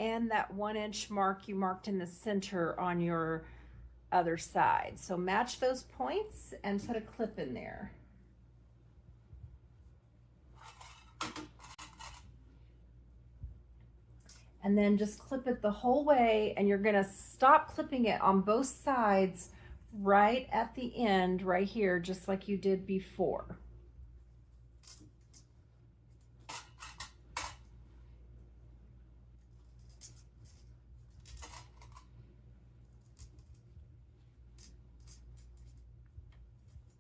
and that 1 inch mark you marked in the center on your other side. So match those points and put a clip in there. And then just clip it the whole way, and you're gonna stop clipping it on both sides right at the end right here, just like you did before.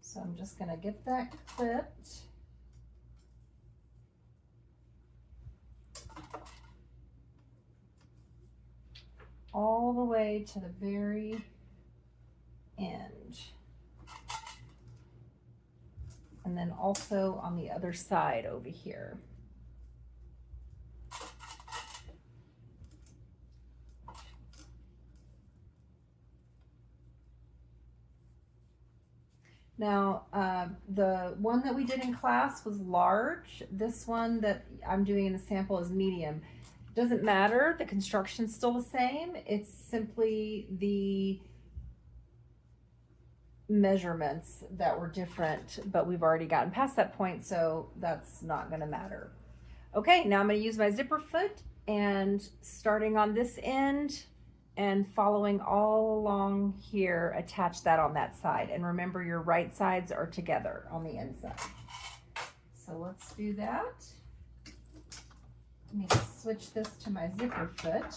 So I'm just gonna get that clipped. All the way to the very end. And then also on the other side over here. Now, the one that we did in class was large. This one that I'm doing in the sample is medium. Doesn't matter, the construction's still the same. It's simply the measurements that were different, but we've already gotten past that point, so that's not gonna matter. Okay, now I'm gonna use my zipper foot and starting on this end and following all along here, attach that on that side. And remember, your right sides are together on the inside. So let's do that. Let me switch this to my zipper foot.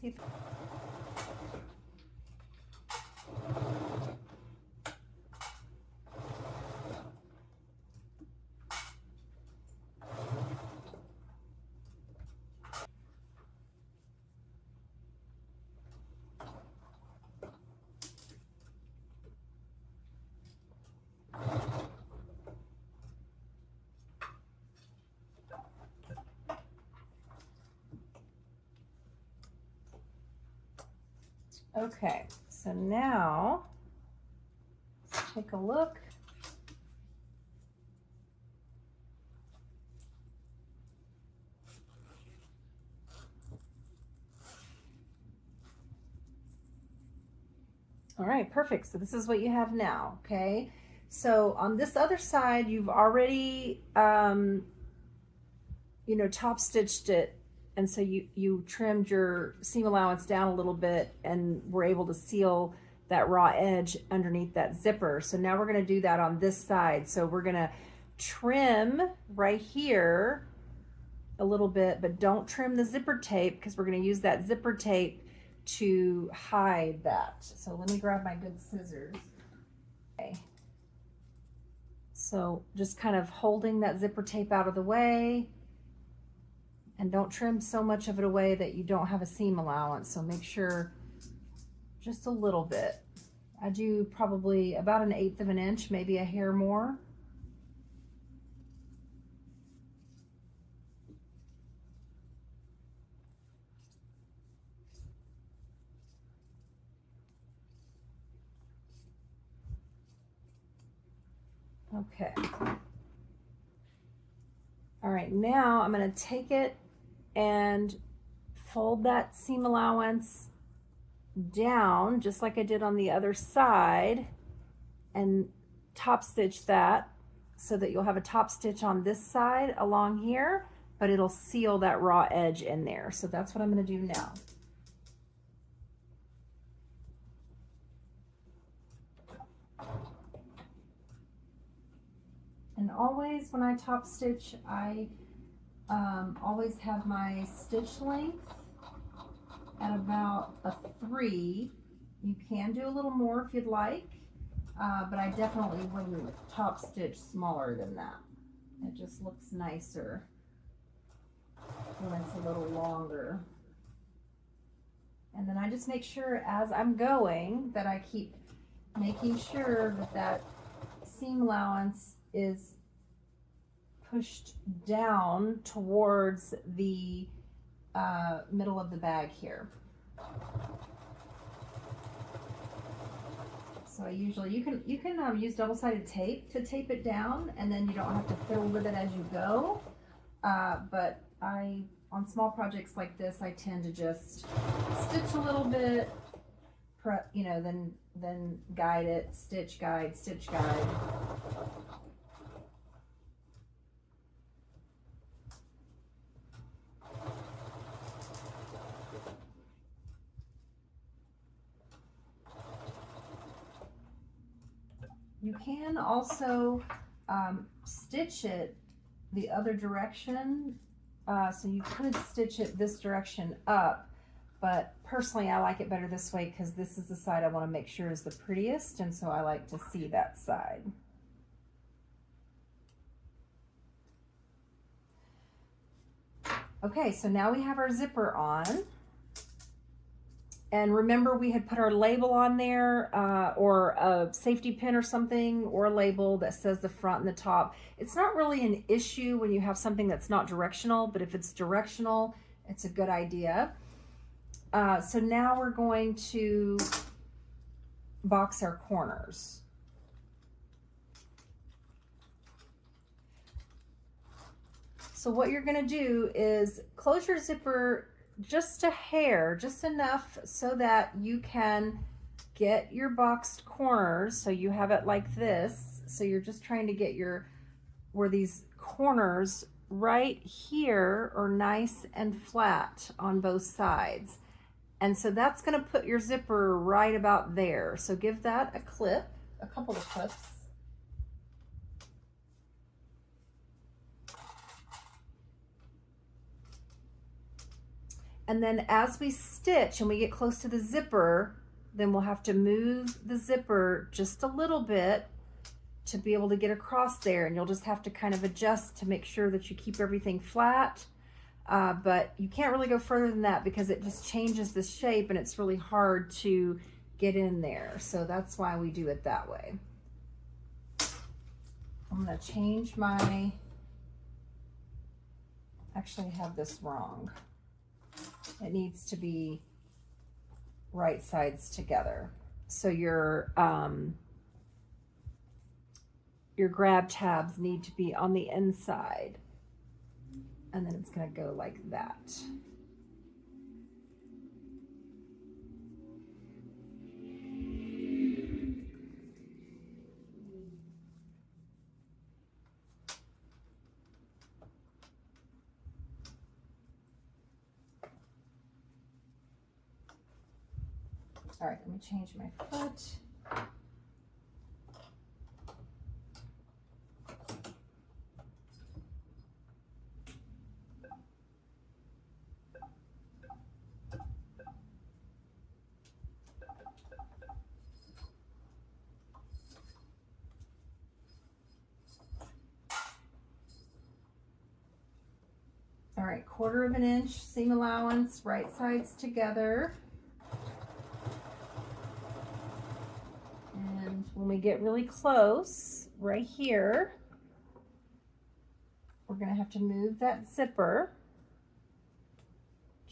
See. Okay, so now let's take a look. All right, perfect. So this is what you have now, okay? So on this other side, you've already, top stitched it. And so you trimmed your seam allowance down a little bit and were able to seal that raw edge underneath that zipper. So now we're gonna do that on this side. So we're gonna trim right here a little bit, but don't trim the zipper tape because we're gonna use that zipper tape to hide that. So let me grab my good scissors. Okay. So just kind of holding that zipper tape out of the way, and don't trim so much of it away that you don't have a seam allowance. So make sure just a little bit. I do probably about 1/8 of an inch, maybe a hair more. Okay. All right, now I'm gonna take it and fold that seam allowance down just like I did on the other side and top stitch that so that you'll have a top stitch on this side along here, but it'll seal that raw edge in there. So that's what I'm gonna do now. And always when I top stitch, I always have my stitch length at about a 3. You can do a little more if you'd like, but I definitely wouldn't top stitch smaller than that. It just looks nicer. when it's a little longer. And then I just make sure as I'm going that I keep making sure that that seam allowance is pushed down towards the middle of the bag here. So I usually, you can use double-sided tape to tape it down, and then you don't have to fiddle with it as you go. But on small projects like this, I tend to just stitch a little bit, then guide it, stitch, guide, stitch, guide. You can also stitch it the other direction. So you could stitch it this direction up, but personally I like it better this way because this is the side I want to make sure is the prettiest, and so I like to see that side. Okay, so now we have our zipper on. And remember, we had put our label on there, or a safety pin or something, or a label that says the front and the top. It's not really an issue when you have something that's not directional, but if it's directional, it's a good idea. So now we're going to box our corners. So what you're going to do is close your zipper just a hair, just enough so that you can get your boxed corners. So you have it like this. So you're just trying to get where these corners right here are nice and flat on both sides. And so that's going to put your zipper right about there. So give that a clip, a couple of clips. And then as we stitch and we get close to the zipper, then we'll have to move the zipper just a little bit to be able to get across there. And you'll just have to kind of adjust to make sure that you keep everything flat. But you can't really go further than that because it just changes the shape and it's really hard to get in there. So that's why we do it that way. I'm going to change actually I have this wrong. It needs to be right sides together. So your grab tabs need to be on the inside, and then it's going to go like that. All right, let me change my foot. All right, 1/4 inch seam allowance, right sides together. And when we get really close, right here, we're going to have to move that zipper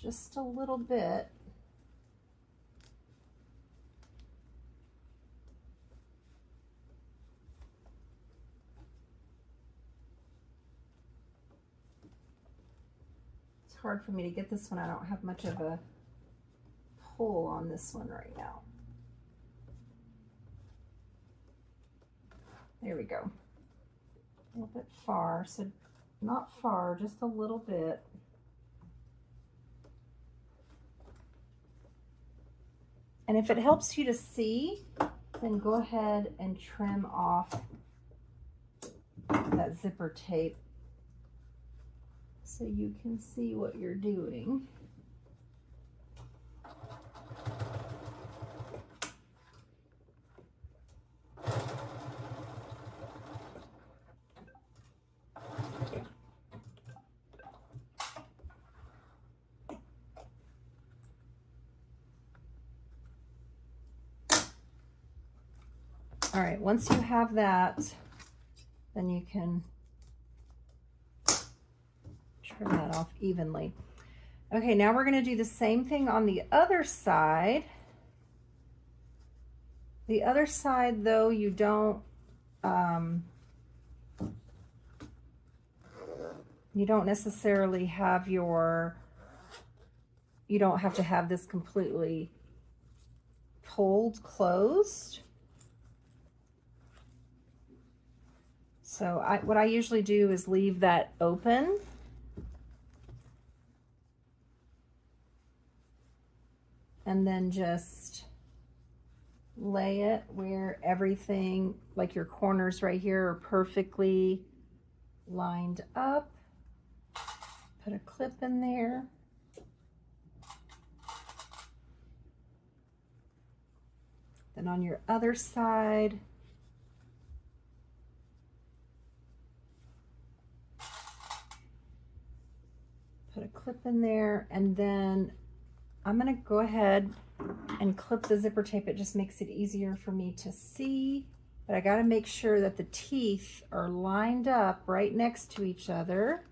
just a little bit. It's hard for me to get this one. I don't have much of a pull on this one right now. There we go. A little bit far, so not far, just a little bit. And if it helps you to see, then go ahead and trim off that zipper tape so you can see what you're doing. All right, once you have that, then you can trim that off evenly. Okay, now we're going to do the same thing on the other side. The other side, though, you don't necessarily have you don't have to have this completely pulled closed. So what I usually do is leave that open. And then just lay it where everything, like your corners right here, are perfectly lined up. Put a clip in there. Then on your other side, put a clip in there, and then I'm going to go ahead and clip the zipper tape. It just makes it easier for me to see, but I got to make sure that the teeth are lined up right next to each other.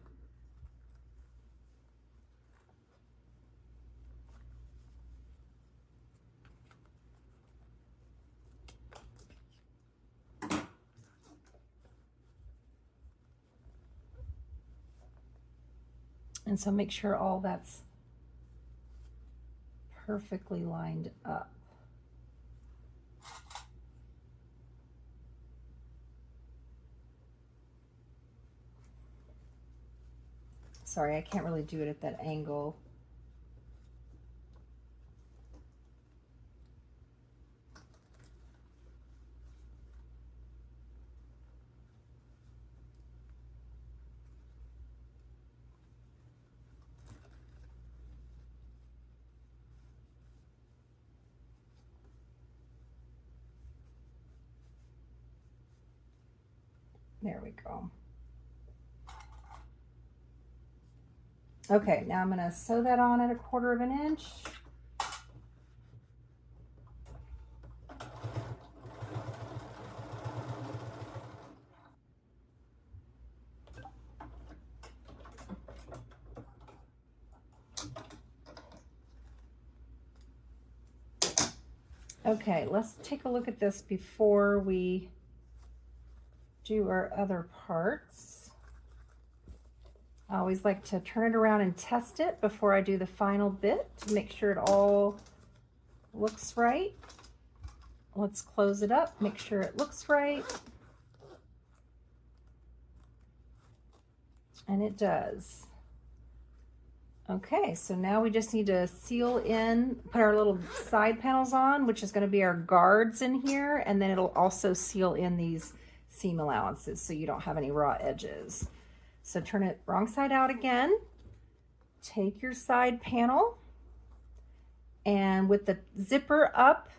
And so make sure all that's perfectly lined up. Sorry, I can't really do it at that angle. There we go. Okay, now I'm going to sew that on at 1/4 inch. Okay, let's take a look at this before we do our other parts. I always like to turn it around and test it before I do the final bit to make sure it all looks right. Let's close it up, make sure it looks right. And it does. Okay, so now we just need to seal in, put our little side panels on, which is going to be our guards in here, and then it'll also seal in these seam allowances so you don't have any raw edges. So turn it wrong side out again. Take your side panel, and with the zipper up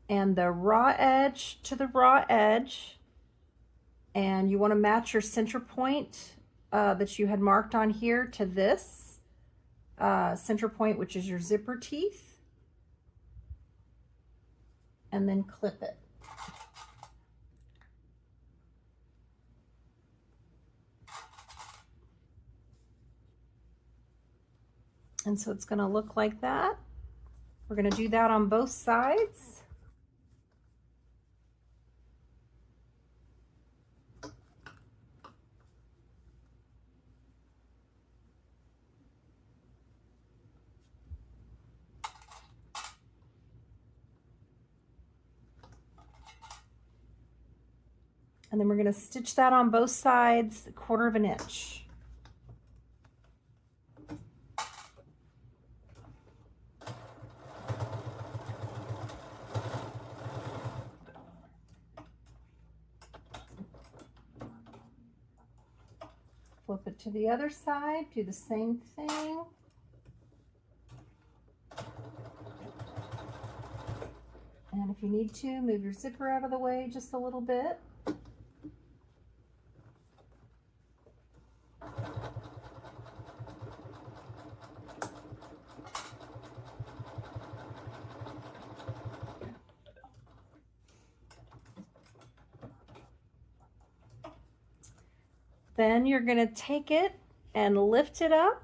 and the raw edge to the raw edge, and you want to match your center point that you had marked on here to this center point, which is your zipper teeth, and then clip it. And so it's going to look like that. We're going to do that on both sides. And then we're going to stitch that on both sides 1/4 inch. Flip it to the other side, do the same thing. And if you need to, move your zipper out of the way just a little bit. Then you're going to take it and lift it up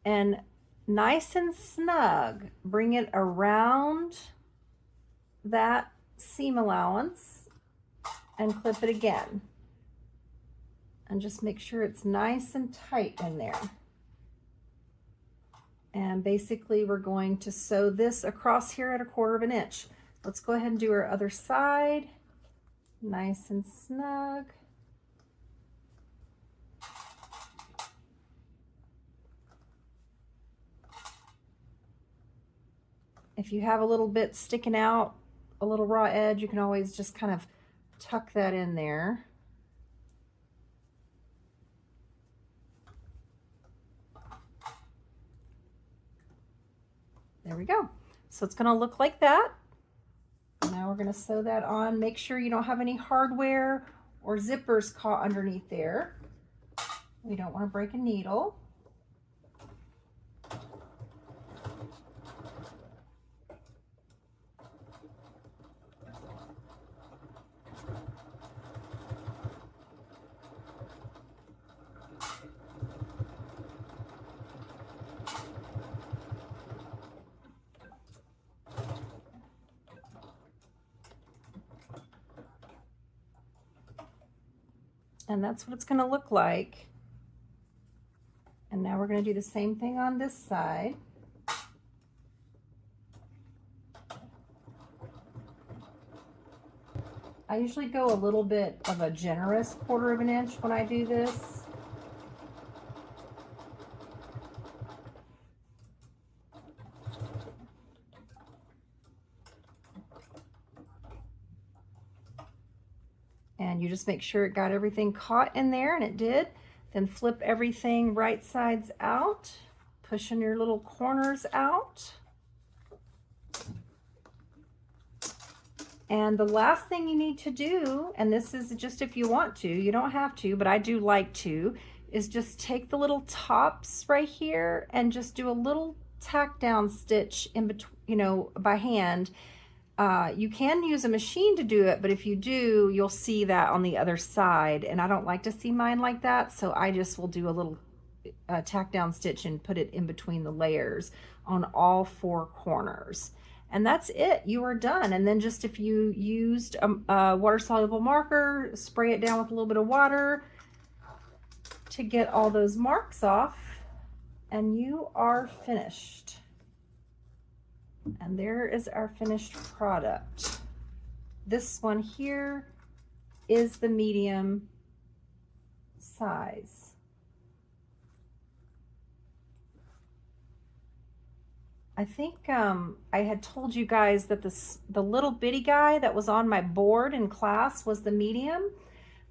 and nice and snug, bring it around that seam allowance and clip it again. And just make sure it's nice and tight in there. And basically we're going to sew this across here at 1/4 inch. Let's go ahead and do our other side. Nice and snug. If you have a little bit sticking out, a little raw edge, you can always just kind of tuck that in there. There we go. So it's gonna look like that. Now we're gonna sew that on. Make sure you don't have any hardware or zippers caught underneath there. We don't wanna break a needle. And that's what it's going to look like. And now we're going to do the same thing on this side. I usually go a little bit of a generous 1/4 inch when I do this. And you just make sure it got everything caught in there, and it did. Then flip everything right sides out, pushing your little corners out. And the last thing you need to do, and this is just if you want to, you don't have to, but I do like to, is just take the little tops right here and just do a little tack down stitch in between, you know, by hand. You can use a machine to do it, but if you do, you'll see that on the other side, and I don't like to see mine like that, so I just will do a little tack down stitch and put it in between the layers on all 4 corners. And that's it, you are done. And then just if you used a water-soluble marker, spray it down with a little bit of water to get all those marks off, and you are finished. And there is our finished product. This one here is the medium size. I think I had told you guys that the little bitty guy that was on my board in class was the medium,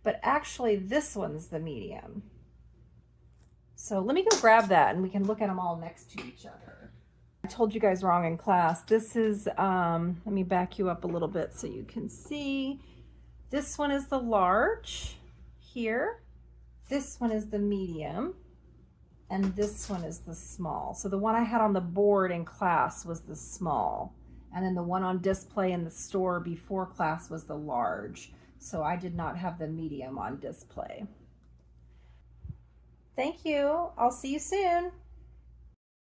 but actually this one's the medium. So let me go grab that and we can look at them all next to each other. I told you guys wrong in class. This is, let me back you up a little bit so you can see. This one is the large here. This one is the medium. And this one is the small. So the one I had on the board in class was the small. And then the one on display in the store before class was the large. So I did not have the medium on display. Thank you. I'll see you soon.